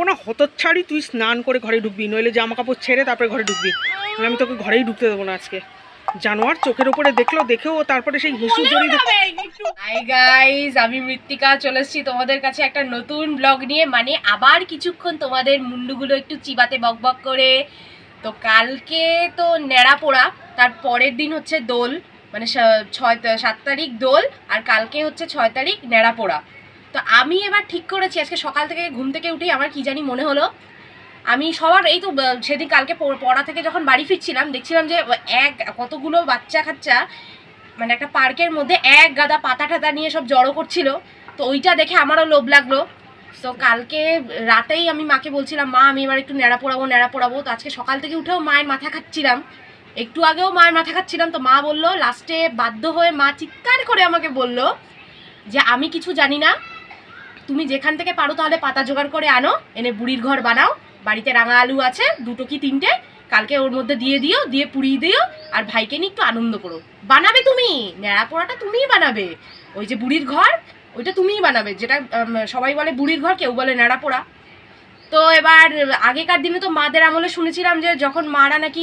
কোনো হতচ্ছাড়ি তুই স্নান করে ঘরে ঢুকবি, নইলে জামা কাপড় ছেড়ে তারপরে ঘরে ঢুকবি। আমি তোকে ঘরেই ঢুকতে দেবো না আজকে। জানোয়ার চোখের উপরে দেখেও তারপরে সেই হিসু জড়িয়ে। হাই গাইস, আমি মৃত্তিকা চলে এসেছি তোমাদের কাছে একটা নতুন ব্লগ নিয়ে। মানে আবার কিছুক্ষণ তোমাদের মুন্ডুগুলো একটু চিবাতে বকবক করে। তো কালকে তো নেড়া পোড়া, তার পরের দিন হচ্ছে দোল, মানে 7 তারিখ দোল, আর কালকে হচ্ছে 6 তারিখ নেড়া পোড়া। তো আমি এবার ঠিক করেছি, আজকে সকাল থেকে ঘুম থেকে উঠেই আমার কি জানি মনে হলো, আমি সবার এই তো সেদিন কালকে পড়া থেকে যখন বাড়ি ফিরছিলাম দেখছিলাম যে কতগুলো বাচ্চা কাচ্চা মানে একটা পার্কের মধ্যে এক গাদা পাতা ঠাতা নিয়ে সব জড়ো করছিল। তো ওইটা দেখে আমারও লোভ লাগলো। তো কালকে রাতেই আমি মাকে বলছিলাম, মা আমি এবার একটু নেড়া পোড়াবো। তো আজকে সকাল থেকে উঠেও মায়ের মাথা খাচ্ছিলাম, একটু আগেও মায়ের মাথা খাচ্ছিলাম। তো মা বললো, লাস্টে বাধ্য হয়ে মা চিৎকার করে আমাকে বলল যে আমি কিছু জানি না, তুমি যেখান থেকে পারো তাহলে পাতা জোগাড় করে আনো, এনে বুড়ির ঘর বানাও, বাড়িতে রাঙা আলু আছে 2 কি 3টে, কালকে ওর মধ্যে দিয়ে পুড়িয়ে দিও, আর ভাইকে নিয়ে একটু আনন্দ করো। বানাবে তুমি, নেড়া পোড়াটা তুমিই বানাবে, ওই যে বুড়ির ঘর ওইটা তুমিই বানাবে, যেটা সবাই বলে বুড়ির ঘর, কেউ বলে নেড়া পোড়া। তো এবার আগেকার দিনে তো মাদের আমলে শুনেছিলাম যে যখন মারা নাকি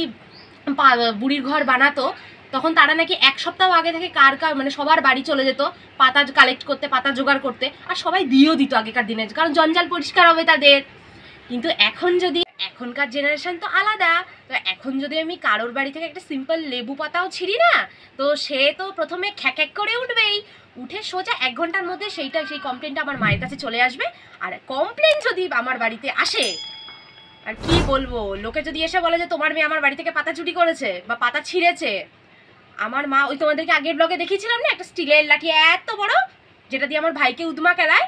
বুড়ির ঘর বানাতো, তখন তারা নাকি 1 সপ্তাহ আগে থেকে কার মানে সবার বাড়ি চলে যেত পাতা কালেক্ট করতে, পাতা জোগাড় করতে, আর সবাই দিয়েও দিত আগেকার দিনে, কারণ জঞ্জাল পরিষ্কার হবে তাদের। কিন্তু এখনকার জেনারেশন তো আলাদা। তো এখন যদি আমি কারোর বাড়ি থেকে একটা সিম্পল লেবু পাতাও ছিঁড়ি না, তো সে তো প্রথমে খ্যাক করে উঠবেই, উঠে সোজা 1 ঘন্টার মধ্যে সেই কমপ্লেনটা আমার মায়ের কাছে চলে আসবে। আর কমপ্লেন যদি আমার বাড়িতে আসে, আর কি বলবো, লোকে যদি এসে বলে যে তোমার মেয়ে আমার বাড়ি থেকে পাতা চুরি করেছে বা পাতা ছিঁড়েছে, আমার মা ওই তোমাদেরকে আগের ব্লগে দেখিয়েছিলাম না, একটা স্টিলের লাঠি এত বড়, যেটা দিয়ে আমার ভাইকে উদমা খেলায়,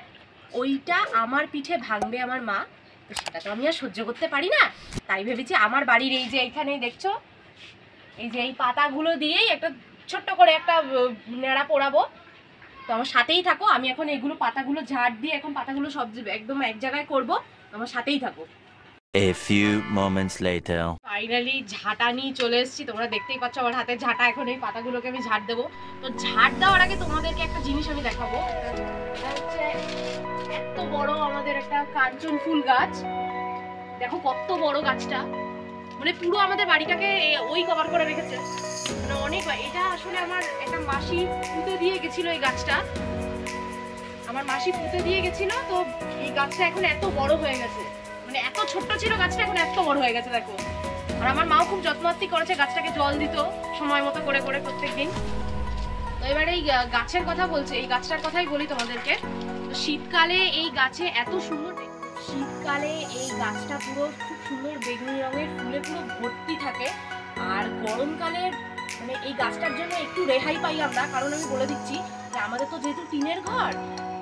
ওইটা আমার পিঠে ভাঙবে আমার মা। তো সেটা তো আমি আর সহ্য করতে পারি না। তাই ভেবেছি আমার বাড়ির এই যে এইখানেই দেখছো, এই যে এই পাতাগুলো দিয়েই একটা ছোট্ট করে একটা নেড়া পোড়াবো। তো আমার সাথেই থাকো, আমি এখন এইগুলো পাতাগুলো ঝাড় দিয়ে এখন পাতাগুলো সব একদম এক জায়গায় করবো, আমার সাথেই থাকো। A few moments later. Finally ঝাঁটা নিয়ে চলে এসেছি, তোমরা দেখতেই পাচ্ছ আমার হাতে ঝাঁটা। এখন এই পাতাগুলোকে আমি ঝাড় দেবো। তো ঝাড় দেওয়ার আগে তোমাদেরকে একটা জিনিস আমি দেখাবো। এটা হচ্ছে এত বড় আমাদের একটা কাঞ্চন ফুল গাছ, দেখো কত বড় গাছটা, মানে পুরো আমাদের বাড়িটাকে ওই কভার করে রেখেছে, মানে অনেক। এটা আসলে আমার একটা মাসি পুঁতে দিয়ে গেছিল, এই গাছটা আমার মাসি পুঁতে দিয়ে গেছিল। তো এই গাছটা এখন এত বড় হয়ে গেছে, মানে এত ছোট্ট ছিল গাছটা, এখন এত বড় হয়ে গেছে দেখো। আর আমার মাও খুব যত্নআত্তি করেছে, গাছটাকে জল দিত সময় মতো করে প্রত্যেকদিন। তো এবার এই গাছের কথা বলছে, এই গাছটার কথাই বলি তোমাদেরকে। তো শীতকালে এই গাছে এত সুন্দর, শীতকালে এই গাছটা পুরো খুব সুন্দর বেগুনি রঙের ফুলে পুরো ভর্তি থাকে। আর গরমকালে মানে এই গাছটার জন্য একটু রেহাই পাই আমরা, কারণ আমি বলে দিচ্ছি যে আমাদের তো যেহেতু টিনের ঘর,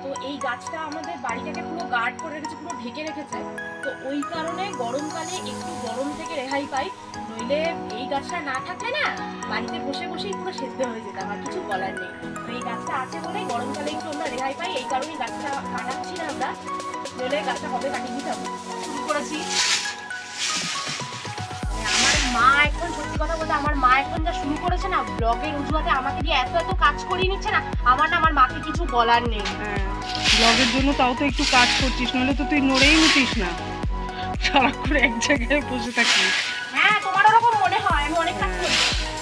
তো এই গাছটা আমাদের বাড়িটাকে পুরো গার্ড করে রেখেছে, পুরো ঢেকে রেখেছে। তো ওই কারণে গরমকালে একটু গরম থেকে রেহাই পাই, নইলে এই গাছটা না থাকলে না বাড়িতে বসে বসেই পুরো সেদ্ধ হয়ে যেতাম, আর কিছু বলার নেই। তো এই গাছটা আছে বলে গরমকালে একটু আমরা রেহাই পাই, এই কারণেই গাছটা কাটাচ্ছি না আমরা, নইলে গাছটা হবে কাটিয়ে দিতাম। শুরু করেছি আমার মা, এখন সত্যি কথা বলতে আমার মা এখন যা শুরু করেছে না, ব্লগের অজুহাতে আমাকে দিয়ে এত কাজ করিয়ে নিচ্ছে না, আমার মাকে কিছু বলার নেই। ব্লগের জন্য তাও তো একটু কাজ করছিস, নাহলে তো তুই নড়েই নিতিস না, সারাক্ষণ এক জায়গায় বসে থাকিস। হ্যাঁ, তোমার ওরকম মনে হয় আমি অনেক কাজ করি।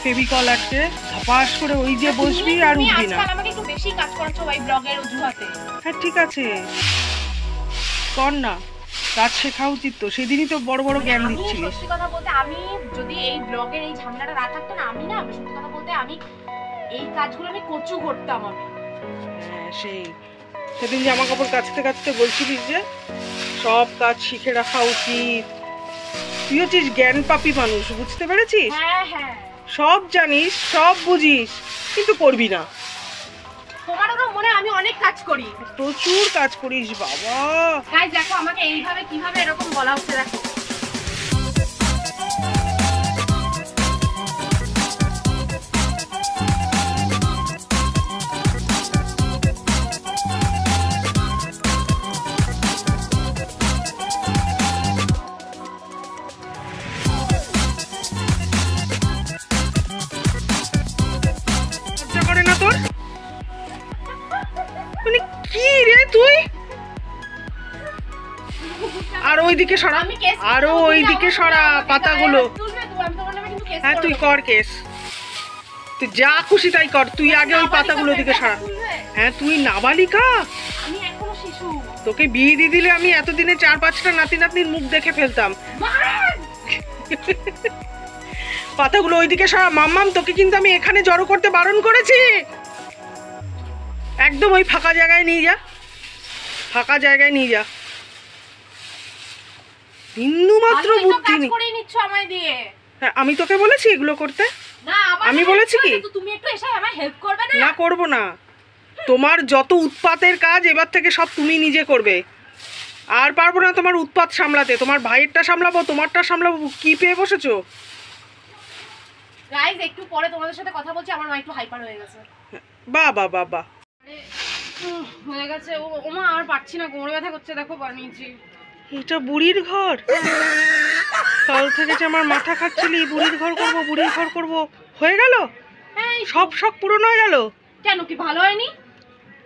ফেভিকল আটকে ধাপাস করে ওই যে বসবি আর উঠবি না। আজকাল আমাকে একটু বেশি কাজ করাচ্ছো ওই ব্লগের অজুহাতে। হ্যাঁ ঠিক আছে, কর না, কাজ শেখা উচিত তো, সেদিনই তো বড় বড় জ্ঞান দিচ্ছিলিস। সত্যি কথা বলতে আমি যদি এই ব্লগের এই ঝামেলাটা না থাকতো না, আমি না সত্যি কথা বলতে আমি এই কাজগুলো আমি কচু করতাম আমি। হ্যাঁ, সেদিন জামা কাপড় কাচতে কাচতে বলছিলিস যে সব কাজ শিখে রাখা উচিত। তুই হচ্ছিস জ্ঞান পাপী মানুষ, বুঝতে পেরেছিস? হ্যাঁ হ্যাঁ, সব জানিস, সব বুঝিস, কিন্তু করবি না। তোমারও মনে আমি অনেক কাজ করি, প্রচুর কাজ করিস বাবা। গাইস দেখো আমাকে এইভাবে কিভাবে এরকম বলা হচ্ছে, দেখো করে না তোর, মানে কি রে তুই? আর ওই ওইদিকে সরা, আমি কেস আরো ওইদিকে সরা পাতাগুলো। হ্যাঁ তুই কর কেস, তুই যা খুশি তাই কর, তুই আগে ওই পাতাগুলো দিকে সরা। হ্যাঁ তুই নাবালিকা, আমি এখনো শিশু। তোকে বিয়ে দিয়ে দিলে আমি এতদিনে 4-5টা নাতি নাতনির মুখ দেখে ফেলতাম। পাতাগুলো ওইদিকে সরা। মাম্মাম তোকে কিন্তু আমি এখানে জড়ো করতে বারণ করেছি। একদম ওই ফাঁকা জায়গায় নিয়ে যা, ফাঁকা জায়গায় নিয়ে যা। বিন্দু মাত্র বুদ্ধি নেই। করে নিচ্ছ আমায় দিয়ে। হ্যাঁ আমি তোকে বলেছি এগুলো করতে? না আমি বলেছি কি তুমি একটু এসে আমায় হেল্প করবে না? না করব না। তোমার যত উৎপাতের কাজ এবার থেকে সব তুমি নিজে করবে। আর পারবো না তোমার উৎপাত সামলাতে। তোমার ভাইয়েরটা সামলাবো, তোমারটা সামলাবো, কি পেয়ে বসেছো? গাইস একটু পরে তোমাদের সাথে কথা বলছি, আমার মা একটু হাইপার হয়ে গেছে। বাহ বাহ বাহ বাহ, হয়ে গেছে। ওমা আর পারছি না, কোমরে ব্যথা করছে। দেখো বানিয়েছি। এটা বুড়ির ঘর? কাল থেকে যে আমার মাথা খাচ্ছিলি বুড়ির ঘর করব, বুড়ির ঘর করব, হয়ে গেল? সব শখ পূরণ হয়ে গেল? কেন কি ভালো হয়নি?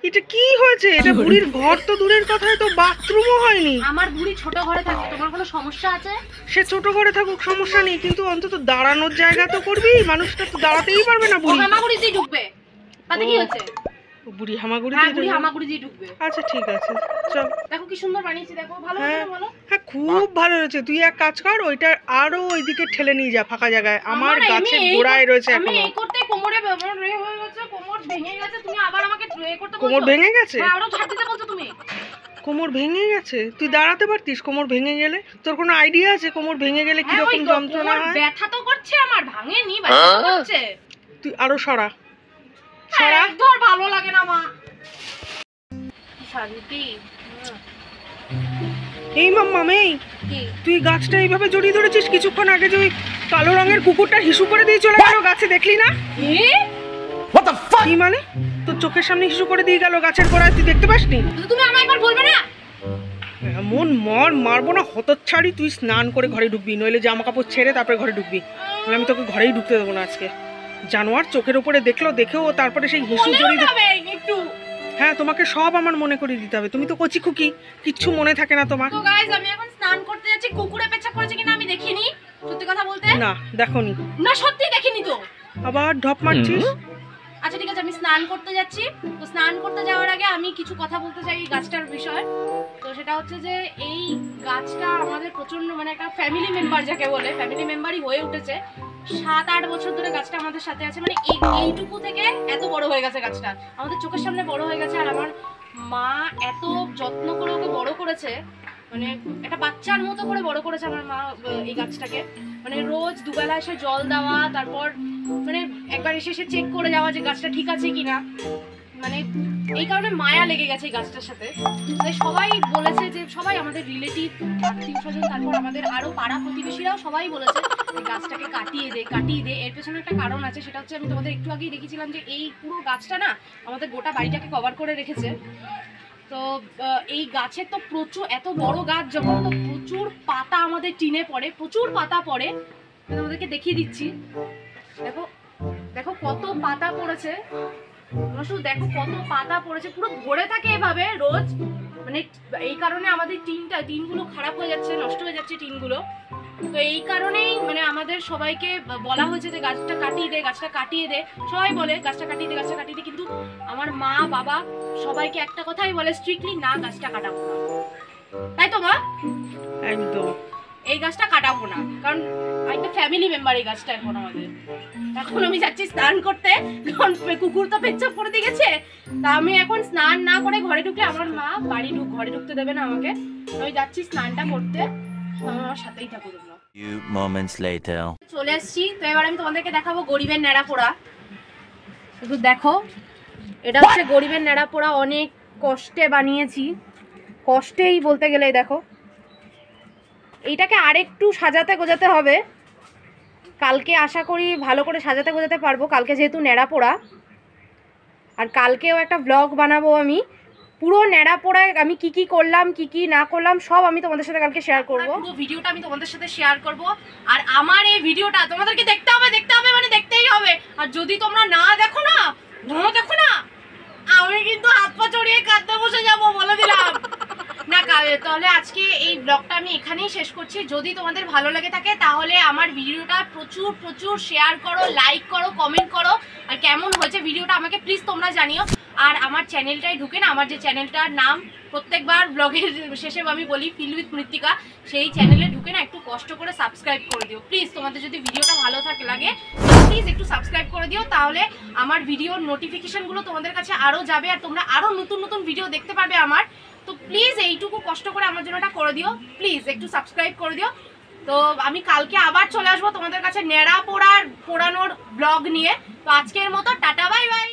এটা কি হয়েছে? এটা বুড়ির ঘর তো দূরের কথা, তো বাথরুমও হয়নি। আমার বুড়ি ছোট ঘরে থাকে, তোমার কোনো সমস্যা আছে? সে ছোট ঘরে থাকুক, সমস্যা নেই, কিন্তু অন্তত দাঁড়ানোর জায়গা তো করবি। মানুষটা তো দাঁড়াতেই পারবে না বুড়ি। হামাগুড়ি দিয়ে ঢুকবে, তাতে কি হয়েছে? বুড়ি হামাগুড়ি হ্যাঁ দিয়ে বুড়ি ঢুকবে? হামাগুড়ি দিয়ে ঢুকবে। আচ্ছা ঠিক আছে, চল। দেখো কি সুন্দর বানিয়েছি, দেখো ভালো হ্যাঁ হয়েছে বলো? হ্যাঁ খুব ভালো হয়েছে। তুই এক কাজ কর, ওইটা আরো ওইদিকে ঠেলে নিয়ে যা ফাঁকা জায়গায়। আমার গাছের গোড়ায় রয়েছে আমি এখনো। এই করতে কোমরে রে হয়ে গেছে, কোমর ভেঙে গেছে। তুমি আবার আমাকে ট্রে করতে বলছো? কোমর ভেঙে গেছে? হ্যাঁ আরো ঝাড় দিতে বলছো তুমি। কোমর ভেঙে গেছে? তুই দাঁড়াতে পারতিস কোমর ভেঙে গেলে? তোর কোনো আইডিয়া আছে কোমর ভেঙে গেলে কি রকম যন্ত্রণা হয়? ব্যথা তো করছে আমার, ভাঙেনি, ব্যথা তো করছে। তুই আরো সরা, সরা। একদম ভালো লাগে না মা। শান্তি। এই মাম্মাম, এই কি তুই গাছটা এইভাবে জড়িয়ে ধরেছিস? কিছুক্ষণ আগে যে ওই কালো রঙের কুকুরটা হিসু করে দিয়ে চলে গেল গাছে, দেখলি না? কি মানে? তোর চোখের সামনে হিসু করে দিয়ে গেল গাছের গোড়ায়, তুই দেখতে পাসনি? তুমি আমায় একবার বলবে না? এমন মারবো না হতচ্ছাড়ি। তুই স্নান করে ঘরে ঢুকবি, নইলে জামা কাপড় ছেড়ে তারপরে ঘরে ঢুকবি, নাহলে আমি তোকে ঘরেই ঢুকতে দেবো না আজকে। জানোয়ার চোখের উপরে দেখেও তারপরে সেই হিসু জড়িয়ে একটু। হ্যাঁ তোমাকে সব আমার মনে করে দিতে হবে। তুমি তো কচি খুকি, কিচ্ছু মনে থাকে না তোমার। তো গাইস আমি এখন স্নান করতে যাচ্ছি। কুকুরে পেচ্ছাপ করেছে কিনা আমি দেখিনি, সত্যি কথা বলতে। না দেখোনি? না সত্যি দেখিনি তো। আবার ঢপ মারছিস? আচ্ছা ঠিক আছে, আমি স্নান করতে যাচ্ছি। তো স্নান করতে যাওয়ার আগে আমি কিছু কথা বলতে চাই এই গাছটার বিষয়। তো সেটা হচ্ছে যে এই গাছটা আমাদের প্রচন্ড মানে একটা ফ্যামিলি মেম্বার, যাকে বলে ফ্যামিলি মেম্বারই হয়ে উঠেছে। 7-8 বছর ধরে গাছটা আমাদের সাথে আছে। মানে এইটুকু থেকে এত বড় হয়ে গেছে গাছটা, আমাদের চোখের সামনে বড় হয়ে গেছে। আর আমার মা এত যত্ন করে ওকে বড় করেছে, মানে একটা বাচ্চার মতো করে বড় করেছে আমার মা এই গাছটাকে। মানে রোজ দুবেলা এসে জল দেওয়া, তারপর মানে একবার এসে চেক করে যাওয়া যে গাছটা ঠিক আছে কিনা। মানে এই কারণে মায়া লেগে গেছে এই গাছটার সাথে। তাই সবাই বলেছে যে, সবাই আমাদের রিলেটিভ, আত্মীয় স্বজন, তারপর আমাদের আরো পাড়া প্রতিবেশীরাও সবাই বলেছে গাছটাকে কাটিয়ে দে। এর পেছনে একটা কারণ আছে, সেটা হচ্ছে আমি তোমাদের একটু আগেই দেখেছিলাম যে এই পুরো গাছটা না আমাদের গোটা বাড়িটাকে কভার করে রেখেছে। তো এই গাছের তো প্রচুর, এত বড় গাছ যখন, তো প্রচুর পাতা আমাদের টিনে পড়ে, প্রচুর পাতা পড়ে। তোমাদেরকে দেখিয়ে দিচ্ছি, দেখো দেখো কত পাতা পড়েছে। শুধু দেখো কত পাতা পড়েছে, পুরো ভরে থাকে এভাবে রোজ। মানে এই কারণে আমাদের টিনগুলো খারাপ হয়ে যাচ্ছে, নষ্ট হয়ে যাচ্ছে টিনগুলো। তো এই কারণেই মানে আমাদের সবাইকে বলা হয়েছে যে গাছটা কাটিয়ে দে। সবাই বলে গাছটা কাটিয়ে দে, কিন্তু আমার মা বাবা সবাইকে একটা কথাই বলে স্ট্রিক্টলি, না গাছটা কাটাবো না। তাই তো মা? একদম এই গাছটা কাটাবো না, কারণ একটা ফ্যামিলি মেম্বার এই গাছটা এখন আমাদের। এখন আমি যাচ্ছি স্নান করতে, কারণ কুকুর তো পেচ্ছাপ করে দিয়ে গেছে। তা আমি এখন স্নান না করে ঘরে ঢুকলে আমার মা ঘরে ঢুকতে দেবে না আমাকে। আমি যাচ্ছি স্নানটা করতে, আমার সাথেই থাকো তোমরা। Few moments later. চলে এসেছি। তো এবার আমি তোমাদেরকে দেখাবো গরিবের ন্যাড়া পোড়া। শুধু দেখো, এটা হচ্ছে গরিবের ন্যাড়া পোড়া। অনেক কষ্টে বানিয়েছি, কষ্টেই বলতে গেলে। দেখো এইটাকে আরেকটু সাজাতে গোজাতে হবে। কালকে আশা করি ভালো করে সাজাতে গোজাতে পারবো, কালকে যেহেতু ন্যাড়া পোড়া। আর কালকেও একটা ব্লগ বানাবো আমি, পুরো ন্যাড়া পোড়ায় আমি কি করলাম কি না করলাম সব আমি তোমাদের সাথে কালকে শেয়ার করব। পুরো ভিডিওটা আমি তোমাদের সাথে শেয়ার করব। আর আমার এই ভিডিওটা তোমাদেরকে দেখতে হবে, মানে দেখতেই হবে। আর যদি তোমরা না দেখো না, আমি কিন্তু হাত পা চড়িয়ে কাঁদতে বসে যাবো, বলে দিলাম। না তাহলে আজকে এই ব্লগটা আমি এখানেই শেষ করছি। যদি তোমাদের ভালো লাগে থাকে তাহলে আমার ভিডিওটা প্রচুর প্রচুর শেয়ার করো, লাইক করো, কমেন্ট করো, আর কেমন হয়েছে ভিডিওটা আমাকে প্লিজ তোমরা জানিও। আর আমার চ্যানেলটায় ঢুকে না, আমার যে চ্যানেলটার নাম প্রত্যেকবার ব্লগের শেষে আমি বলি ফিল উইথ মৃত্তিকা, সেই চ্যানেলে ঢুকে না একটু কষ্ট করে সাবস্ক্রাইব করে দিও প্লিজ। তোমাদের যদি ভিডিওটা ভালো লাগে প্লিজ একটু সাবস্ক্রাইব করে দিও, তাহলে আমার ভিডিওর নোটিফিকেশনগুলো তোমাদের কাছে আরও যাবে আর তোমরা আরও নতুন নতুন ভিডিও দেখতে পারবে আমার। তো প্লিজ এইটুকু কষ্ট করে আমার জন্য এটা করে দিও, প্লিজ একটু সাবস্ক্রাইব করে দিও। তো আমি কালকে আবার চলে আসবো তোমাদের কাছে ন্যাড়া পোড়ানোর ব্লগ নিয়ে। তো আজকের মতো টাটা, বাই বাই।